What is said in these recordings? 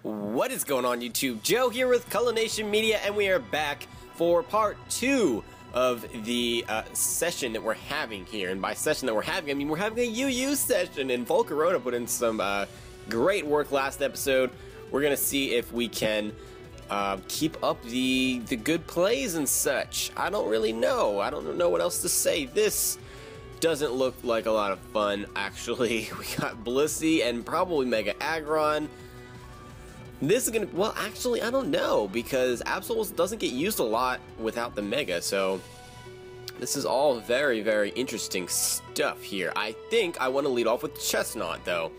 What is going on, YouTube? Joe here with Culination Media, and we are back for part 2 of the session that we're having here. And by session that we're having, I mean we're having a UU session, and Volcarona put in some great work last episode. We're gonna see if we can keep up the good plays and such. I don't really know. I don't know what else to say. This doesn't look like a lot of fun, actually. We got Blissey and probably Mega Aggron. This is gonna, well, actually, I don't know, because Absol doesn't get used a lot without the Mega, so this is all very, very interesting stuff here. I think I want to lead off with Chestnut, though,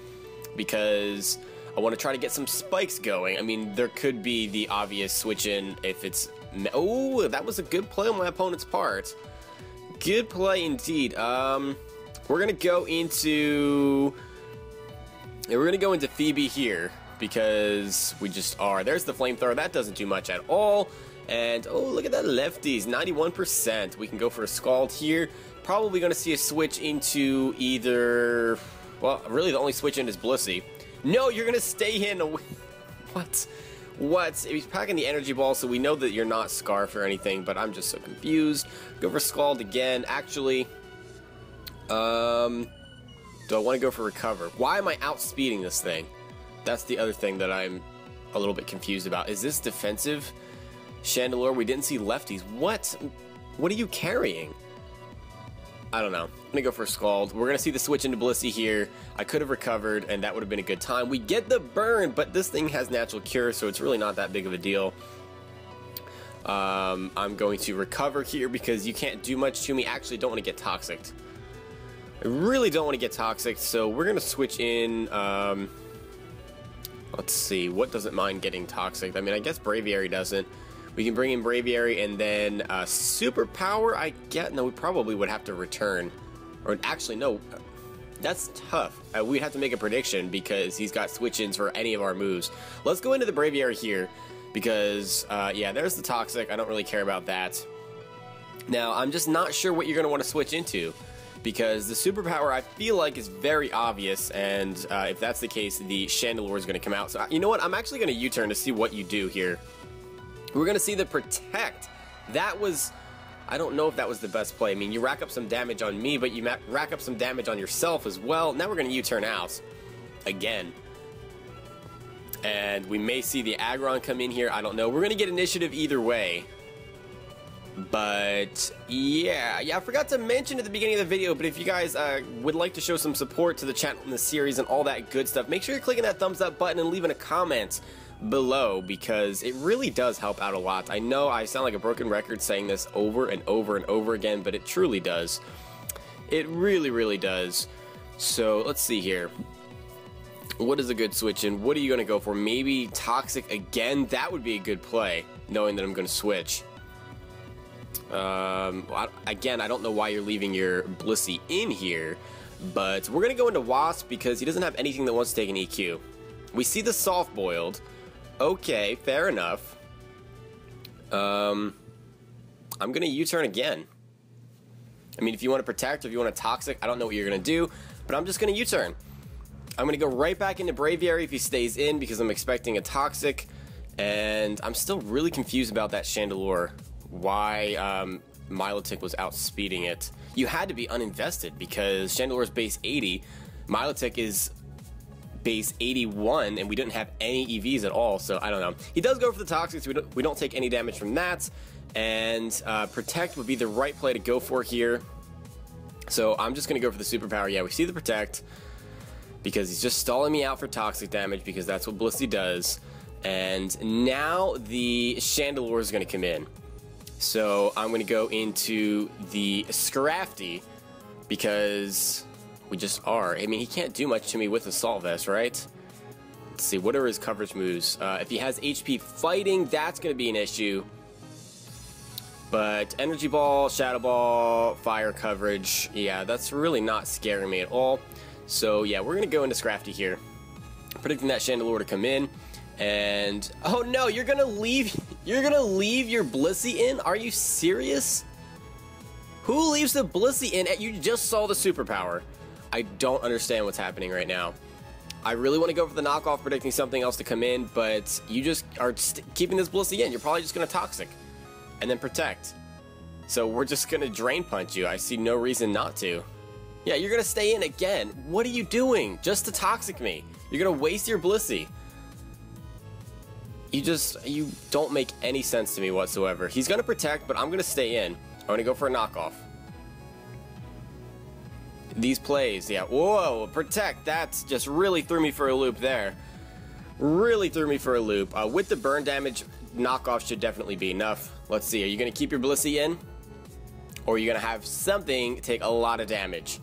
because I want to try to get some spikes going. I mean, there could be the obvious switch in if it's... Oh, that was a good play on my opponent's part. Good play indeed. We're gonna go into... Yeah, we're gonna go into Phoebe here, because we just are. There's the flamethrower. That doesn't do much at all. And, oh, look at that lefties. 91%. We can go for a Scald here. Probably going to see a switch into either... Well, really the only switch in is Blissey. No, you're going to stay in. What? What? He's packing the energy ball, so we know that you're not Scarf or anything, but I'm just so confused. Go for Scald again. Actually, do I want to go for Recover? Why am I outspeeding this thing? That's the other thing that I'm a little bit confused about. Is this defensive Chandelure? We didn't see lefties. What? What are you carrying? I don't know. I'm gonna go for Scald. We're gonna see the switch into Blissey here. I could have recovered, and that would have been a good time. We get the burn, but this thing has natural cure, so it's really not that big of a deal. I'm going to recover here because you can't do much to me. Actually, don't want to get toxic. I really don't want to get toxic, so we're gonna switch in. Let's see, what doesn't mind getting toxic? I mean, I guess Braviary doesn't. We can bring in Braviary and then Superpower, I get. No, we probably would have to return. Or actually, no, that's tough. We'd have to make a prediction because he's got switch-ins for any of our moves. Let's go into the Braviary here because, yeah, there's the toxic. I don't really care about that. Now, I'm just not sure what you're going to want to switch into, because the Superpower, I feel like, is very obvious, and if that's the case, the Chandelure is going to come out. So, you know what? I'm actually going to U-turn to see what you do here. We're going to see the Protect. That was... I don't know if that was the best play. I mean, you rack up some damage on me, but you rack up some damage on yourself as well. Now we're going to U-turn out. Again. And we may see the Aggron come in here. I don't know. We're going to get initiative either way. But yeah, I forgot to mention at the beginning of the video, but if you guys would like to show some support to the channel and the series and all that good stuff, make sure you're clicking that thumbs up button and leaving a comment below, because it really does help out a lot. I know I sound like a broken record saying this over and over and over again, but it truly does. It really, really does. So let's see here. What is a good switch in? What are you going to go for? Maybe Toxic again? That would be a good play, knowing that I'm going to switch. Again, I don't know why you're leaving your Blissey in here, but we're going to go into Wasp because he doesn't have anything that wants to take an EQ. We see the Soft Boiled. Okay, fair enough. I'm going to U-turn again. I mean, if you want to Protect or if you want to Toxic, I don't know what you're going to do, but I'm just going to U-turn. I'm going to go right back into Braviary if he stays in because I'm expecting a Toxic, and I'm still really confused about that Chandelure. Why Milotic was outspeeding it. You had to be uninvested because Chandelure's base 80, Milotic is base 81, and we didn't have any EVs at all, so I don't know. He does go for the Toxic, so we don't take any damage from that, and Protect would be the right play to go for here. So I'm just going to go for the Superpower. Yeah, we see the Protect because he's just stalling me out for Toxic damage because that's what Blissey does, and now the Chandelure is going to come in. So I'm going to go into the Scrafty because we just are. I mean, he can't do much to me with Assault Vest, right? Let's see, what are his coverage moves? If he has HP Fighting, that's going to be an issue. But Energy Ball, Shadow Ball, Fire coverage, yeah, that's really not scaring me at all. So yeah, we're going to go into Scrafty here. Predicting that Chandelure to come in. And oh no, you're gonna leave your Blissey in? Are you serious? Who leaves the Blissey in? You just saw the Superpower. I don't understand what's happening right now. I really want to go for the knockoff, predicting something else to come in, but you just are keeping this Blissey in. You're probably just going to Toxic and then Protect. So we're just going to Drain Punch you. I see no reason not to. Yeah, you're going to stay in again. What are you doing? Just to Toxic me. You're going to waste your Blissey. You don't make any sense to me whatsoever. He's going to Protect, but I'm going to stay in. I'm going to go for a knockoff. These plays, yeah. Whoa, Protect. That just really threw me for a loop there. Really threw me for a loop. With the burn damage, knockoff should definitely be enough. Let's see. Are you going to keep your Blissey in? Or are you going to have something take a lot of damage?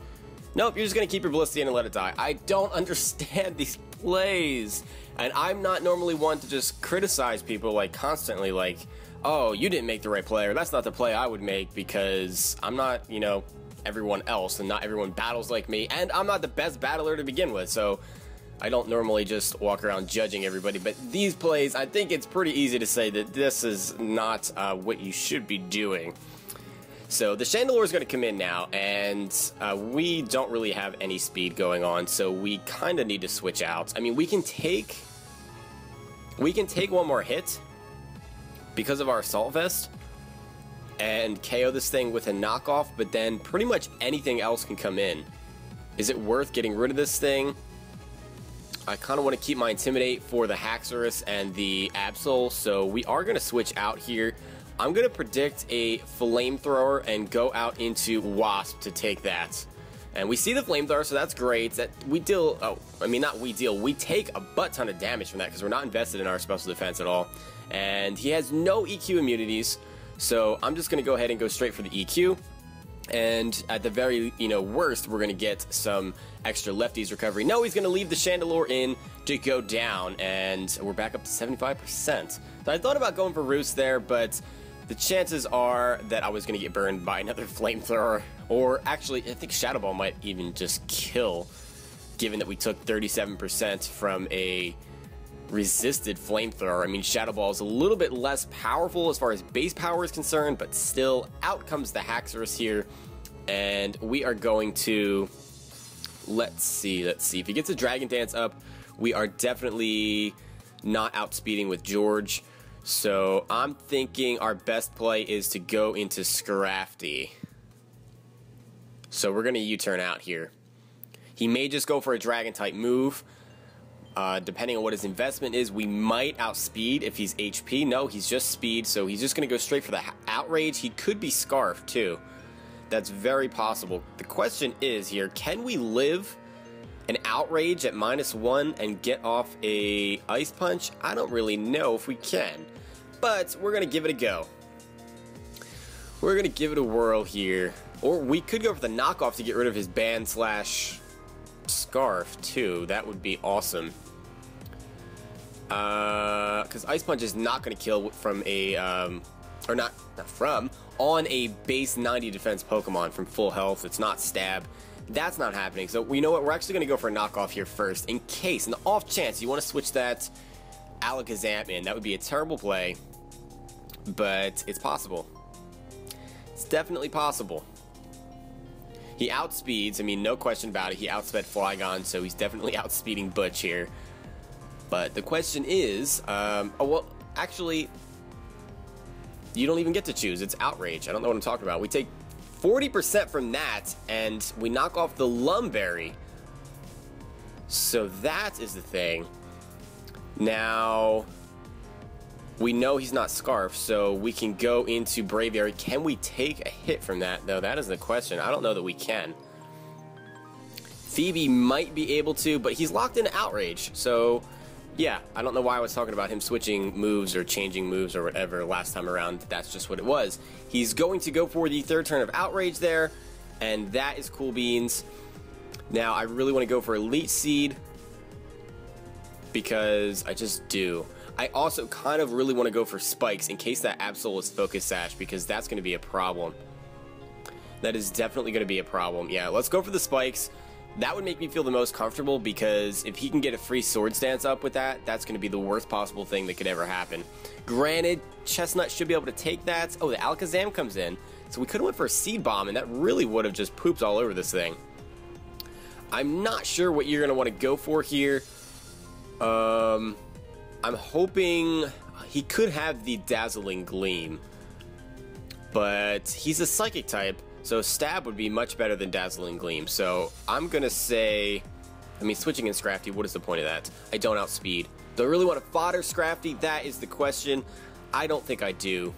Nope, you're just going to keep your Blissey in and let it die. I don't understand these plays. And I'm not normally one to just criticize people like constantly like, oh, you didn't make the right play, or that's not the play I would make, because I'm not, you know, everyone else, and not everyone battles like me, and I'm not the best battler to begin with, so I don't normally just walk around judging everybody. But these plays, I think it's pretty easy to say that this is not what you should be doing. So the Chandelure is going to come in now, and we don't really have any speed going on, so we kind of need to switch out. I mean, we can take one more hit because of our Assault Vest and KO this thing with a knockoff, but then pretty much anything else can come in. Is it worth getting rid of this thing? I kind of want to keep my Intimidate for the Haxorus and the Absol, so we are going to switch out here. I'm going to predict a Flamethrower and go out into Wasp to take that. And we see the Flamethrower, so that's great. That we deal, we take a butt ton of damage from that because we're not invested in our special defense at all. And he has no EQ immunities, so I'm just going to go ahead and go straight for the EQ. And at the very, worst, we're going to get some extra lefties recovery. No, he's going to leave the Chandelure in to go down, and we're back up to 75%. So I thought about going for Roost there, but the chances are that I was going to get burned by another Flamethrower. Or actually, I think Shadow Ball might even just kill, given that we took 37% from a resisted Flamethrower. I mean, Shadow Ball is a little bit less powerful as far as base power is concerned, but still, out comes the Haxorus here, and we are going to, let's see, if he gets a Dragon Dance up, we are definitely not outspeeding with George, so I'm thinking our best play is to go into Scrafty. So we're going to U-turn out here. He may just go for a Dragon-type move. Depending on what his investment is, we might outspeed if he's HP. No, he's just speed, so he's just going to go straight for the Outrage. He could be Scarf, too. That's very possible. The question is here, can we live an Outrage at -1 and get off a Ice Punch? I don't really know if we can, but we're going to give it a go. We're going to give it a whirl here. Or we could go for the knockoff to get rid of his Ban/Scarf, too. That would be awesome. Because Ice Punch is not going to kill from a, on a base 90 defense Pokemon from full health. It's not Stab. That's not happening. So, you know what? We're actually going to go for a knockoff here first. In case, in the off chance, you want to switch that Alakazam in. That would be a terrible play. But it's possible. It's definitely possible. He outspeeds, I mean, no question about it. He outsped Flygon, so he's definitely outspeeding Butch here. But the question is, actually, you don't even get to choose. It's Outrage. I don't know what I'm talking about. We take 40% from that, and we knock off the Lumberry. So that is the thing. Now, we know he's not Scarf, so we can go into Braviary. Can we take a hit from that, though? That is the question. I don't know that we can. Phoebe might be able to, but he's locked into Outrage, so yeah, I don't know why I was talking about him switching moves or changing moves or whatever last time around. That's just what it was. He's going to go for the third turn of Outrage there, and that is cool beans. Now, I really want to go for Elite Seed because I just do. I also kind of really want to go for Spikes in case that Absol is Focus Sash, because that's going to be a problem. That is definitely going to be a problem. Yeah, let's go for the Spikes. That would make me feel the most comfortable, because if he can get a free Swords Dance up with that, that's going to be the worst possible thing that could ever happen. Granted, Chestnut should be able to take that. Oh, the Alakazam comes in. So we could have went for a Seed Bomb, and that really would have just pooped all over this thing. I'm not sure what you're going to want to go for here. I'm hoping he could have the Dazzling Gleam, but he's a Psychic type, so Stab would be much better than Dazzling Gleam. So I'm going to say, I mean, switching in Scrafty, what is the point of that? I don't outspeed. Do I really want to fodder Scrafty? That is the question. I don't think I do.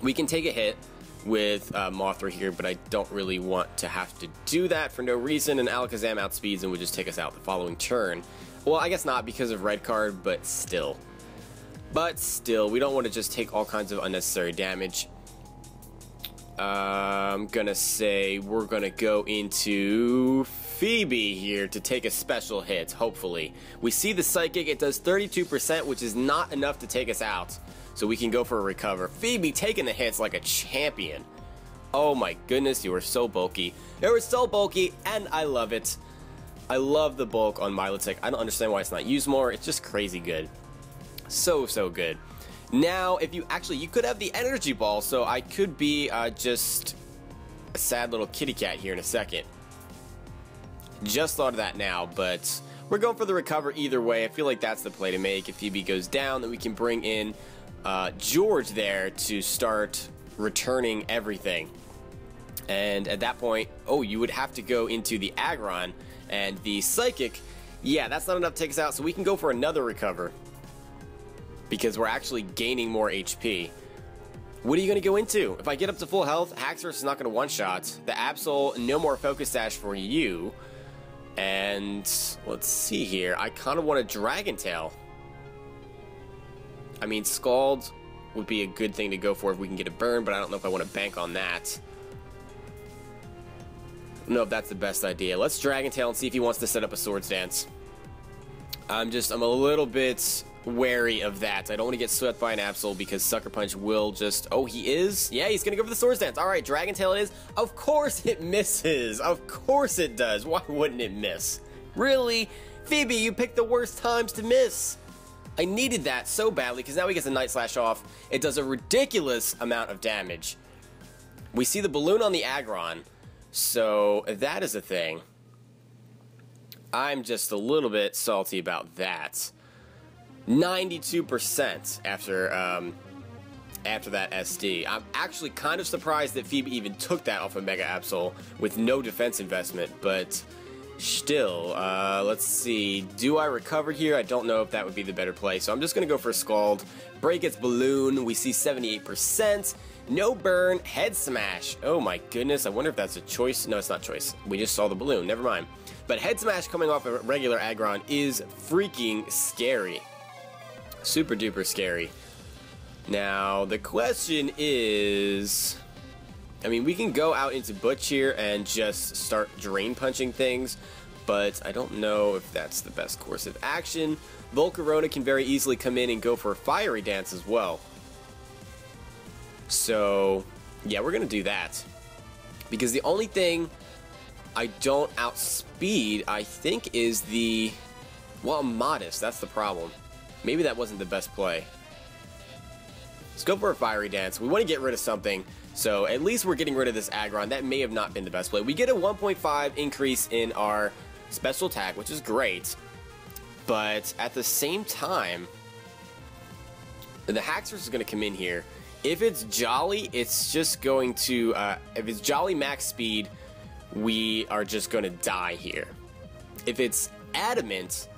We can take a hit with Mothra here, but I don't really want to have to do that for no reason, and Alakazam outspeeds and would just take us out the following turn. Well, I guess not because of red card, but still. We don't want to just take all kinds of unnecessary damage. I'm gonna say we're gonna go into Phoebe here to take a special hit, hopefully. We see the Psychic, it does 32%, which is not enough to take us out. So we can go for a recover. Phoebe taking the hits like a champion. Oh my goodness, you are so bulky. You are so bulky, and I love it. I love the bulk on Milotic. I don't understand why it's not used more. It's just crazy good. So good. Now, if you could have the Energy Ball, so I could be just a sad little kitty cat here in a second. Just thought of that now, but we're going for the recover either way. I feel like that's the play to make. If Phoebe goes down, then we can bring in George there to start returning everything. And at that point, oh, you would have to go into the Aggron, and the Psychic, yeah, that's not enough to take us out, so we can go for another recover because we're actually gaining more HP. What are you going to go into? If I get up to full health, Haxorus is not going to one-shot. The Absol, no more Focus Sash for you. And let's see here. I kind of want a Dragon Tail. I mean, Scald would be a good thing to go for if we can get a burn, but I don't know if I want to bank on that. I don't know if that's the best idea. Let's Dragon Tail and see if he wants to set up a Swords Dance. I'm a little bit wary of that. I don't want to get swept by an Absol because Sucker Punch will just... Oh, he is? Yeah, he's going to go for the Swords Dance. All right, Dragon Tail it is. Of course it misses. Of course it does. Why wouldn't it miss? Really? Phoebe, you picked the worst times to miss. I needed that so badly because now he gets a Night Slash off. It does a ridiculous amount of damage. We see the balloon on the Aggron, so that is a thing. I'm just a little bit salty about that. 92% after that SD. I'm actually kind of surprised that Phoebe even took that off of Mega Absol with no defense investment, but still, let's see. Do I recover here? I don't know if that would be the better play, so I'm just going to go for Scald. Break its balloon. We see 78%. No burn. Head Smash. Oh my goodness. I wonder if that's a choice. No, it's not choice. We just saw the balloon. Never mind. But Head Smash coming off a regular Aggron is freaking scary. Super duper scary. Now, the question is... I mean, we can go out into Butch here and just start drain punching things, but I don't know if that's the best course of action. Volcarona can very easily come in and go for a Fiery Dance as well. So, yeah, we're going to do that. Because the only thing I don't outspeed, I think, is the... Well, I'm modest. That's the problem. Maybe that wasn't the best play. Let's go for a Fiery Dance. We want to get rid of something. So at least we're getting rid of this Aggron. That may have not been the best play. We get a 1.5 increase in our special attack, which is great. But at the same time, the Haxorus is going to come in here. If it's Jolly, it's just going to... if it's Jolly max speed, we are just going to die here. If it's Adamant,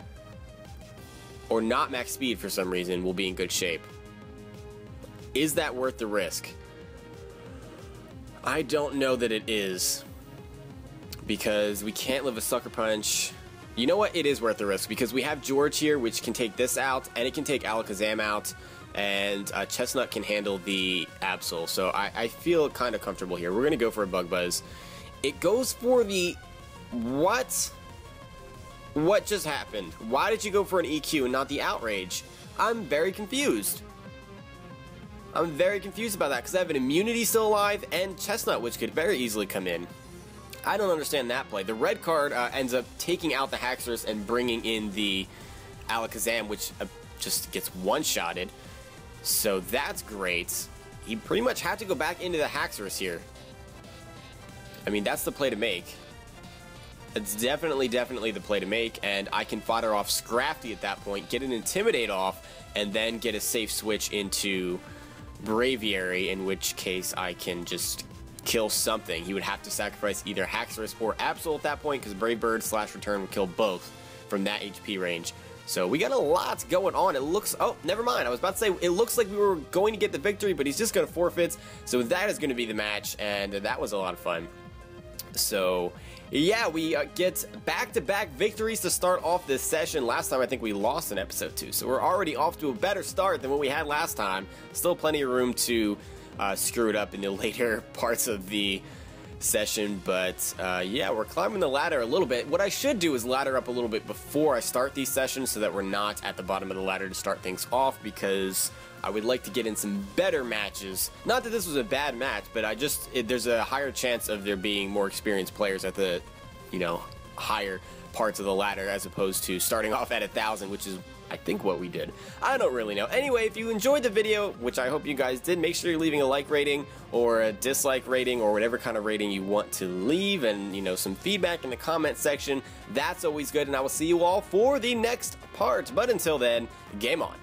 or not max speed for some reason, we'll be in good shape. Is that worth the risk? I don't know that it is, because we can't live a Sucker Punch. You know what? It is worth the risk, because we have George here, which can take this out, and it can take Alakazam out, and Chestnut can handle the Absol, so I feel kind of comfortable here. We're going to go for a Bug Buzz. It goes for the... What? What just happened? Why did you go for an EQ and not the Outrage? I'm very confused. I'm very confused about that, because I have an Immunity still alive, and Chestnut, which could very easily come in. I don't understand that play. The red card ends up taking out the Haxorus and bringing in the Alakazam, which just gets one-shotted. So that's great. He pretty much had to go back into the Haxorus here. I mean, that's the play to make. It's definitely the play to make, and I can fodder off Scrafty at that point, get an Intimidate off, and then get a safe switch into Braviary, in which case I can just kill something. He would have to sacrifice either Haxorus or Absol at that point, because Brave Bird / Return would kill both from that HP range. So we got a lot going on. It looks... Oh, never mind. I was about to say, it looks like we were going to get the victory, but he's just going to forfeit. So that is going to be the match, and that was a lot of fun. So, yeah, we get back-to-back victories to start off this session. Last time, I think we lost in episode 2, so we're already off to a better start than what we had last time. Still plenty of room to screw it up in the later parts of the session, but yeah, we're climbing the ladder a little bit. What I should do is ladder up a little bit before I start these sessions so that we're not at the bottom of the ladder to start things off, because I would like to get in some better matches. Not that this was a bad match, but there's a higher chance of there being more experienced players at the, you know, higher parts of the ladder as opposed to starting off at 1,000, which is I think what we did. I don't really know. Anyway, if you enjoyed the video, which I hope you guys did, make sure you're leaving a like rating or a dislike rating or whatever kind of rating you want to leave, and, you know, some feedback in the comment section. That's always good, and I will see you all for the next part. But until then, game on.